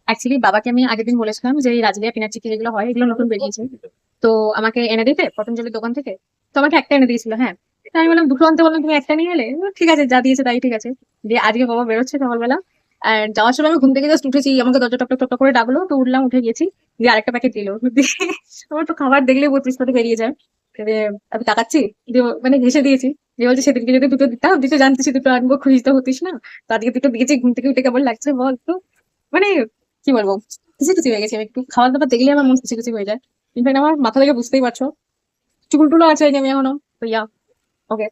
Actually বাবাকে আমি আগের দিন বলেছিলাম যে এই রাজবিয়া পিনাট চিকি যেগুলো হয় এগুলো নতুন বেরিয়েছে, তো আমাকে এনে দিতে পতঞ্জলির দোকান থেকে। তো আমাকে একটা এনে দিয়েছিল, হ্যাঁ। তো আমি বললাম দুটো আনতে, বললাম তুমি একটা নিয়ে এলে। ঠিক আছে, যা দিয়েছে তাই ঠিক আছে। দিয়ে আজকে বাবা বেরোচ্ছে সকালবেলা, আর যাওয়ার সময় আমি ঘুম থেকে জাস্ট উঠেছি, আমাকে দরজা টক টক টক টক করে ডাকলো, তো উঠলাম, উঠে গেছি। দিয়ে আরেকটা প্যাকেট দিল। দিয়ে আমার তো খাবার দেখলেই বত্রিশ পাতে বেরিয়ে যায়। দিয়ে আমি তাকাচ্ছি, দিয়ে মানে ঘেসে দিয়েছি। দিয়ে বলছে সেদিনকে যদি দুটো দিতাম, দুটো জানতেছি দুটো আনবো, খুশি তো হতিস না। তো আজকে দুটো দিয়েছি, ঘুম থেকে উঠে কেমন লাগছে বল তো। মানে কি বলবো, খুশি খুশি হয়ে গেছি আমি, একটু খাবার দাবার দেখলে আমার মন খুশি খুশি হয়ে যায়। ইনফ্যাক্ট আমার মাথা থেকে বুঝতেই পারছো, চুল টুলো আছে এই যে আমি এখনো। তো ইয়া, ওকে।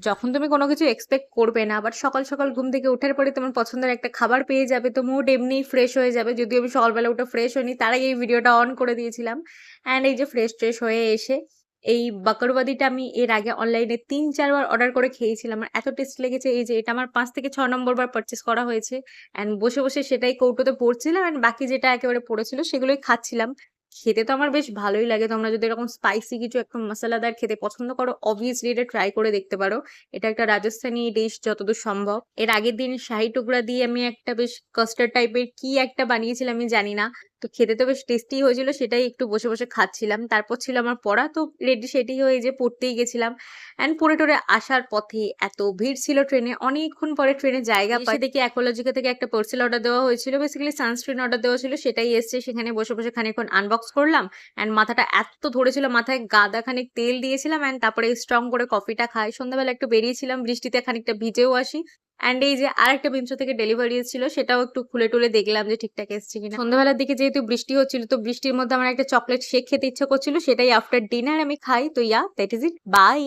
যখন তুমি কোনো কিছু এক্সপেক্ট করবে না, আবার সকাল সকাল ঘুম থেকে ওঠার পরে তোমার পছন্দের একটা খাবার পেয়ে যাবে, তো মুড এমনিই ফ্রেশ হয়ে যাবে। যদিও আমি সকালবেলা উঠে ফ্রেশ হইনি, তারাই এই ভিডিওটা অন করে দিয়েছিলাম। অ্যান্ড এই যে ফ্রেশ ট্রেশ হয়ে এসে এই বাকরবাদিটা আমি এর আগে অনলাইনে ৩-৪ বার অর্ডার করে খেয়েছিলাম। আমার এত টেস্ট লেগেছে, এই যে এটা আমার ৫ থেকে ৬ নম্বর বার পারচেস করা হয়েছে। অ্যান্ড বসে বসে সেটাই কৌটোতে পড়ছিলাম, অ্যান্ড বাকি যেটা একেবারে পড়েছিল সেগুলোই খাচ্ছিলাম। খেতে তো আমার বেশ ভালোই লাগে। তোমরা যদি এরকম স্পাইসি কিছু একদম মশলাদার খেতে পছন্দ করো, অবভিয়াসলি এটা ট্রাই করে দেখতে পারো। এটা একটা রাজস্থানী ডিশ যতদূর সম্ভব। এর আগের দিন শাহি টুকরা দিয়ে আমি একটা বেশ কাস্টার্ড টাইপের কি একটা বানিয়েছিলাম, আমি জানি না। তো খেতে তো বেশ টেস্টি হয়েছিল, সেটাই একটু বসে বসে খাচ্ছিলাম। তারপর ছিল আমার পড়া, তো রেডি সেটি হয়ে যে পড়তেই গেছিলাম। অ্যান্ড পড়ে টরে আসার পথে এত ভিড় ছিল ট্রেনে, অনেকক্ষণ পরে ট্রেনে জায়গা পাই দেখি অ্যাকোলজিকা থেকে একটা পার্সেল অর্ডার দেওয়া হয়েছিল, বেসিক্যালি সানস্ক্রিন অর্ডার দেওয়া ছিল, সেটাই এসছে। সেখানে বসে বসে খানিকক্ষণ আনবক্স করলাম। অ্যান্ড মাথাটা এত ধরেছিল, মাথায় গাদা খানিক তেল দিয়েছিলাম, অ্যান্ড তারপরে স্ট্রং করে কফিটা খাই। সন্ধ্যাবেলা একটু বেরিয়েছিলাম, বৃষ্টিতে খানিকটা ভিজেও আসি। অ্যান্ড এই যে আরেকটা মিন্ত্রা থেকে ডেলিভারি এসেছিল, সেটাও একটু খুলে টুলে দেখলাম যে ঠিকঠাক এসছে কিনা। সন্ধ্যাবেলার দিকে যেহেতু বৃষ্টি হচ্ছিল, তো বৃষ্টির মধ্যে আমার একটা চকলেট শেক খেতে ইচ্ছা করছিল, সেটাই আফটার ডিনার আমি খাই। তো ইয়া, দ্যাট ইজ ইট, বাই।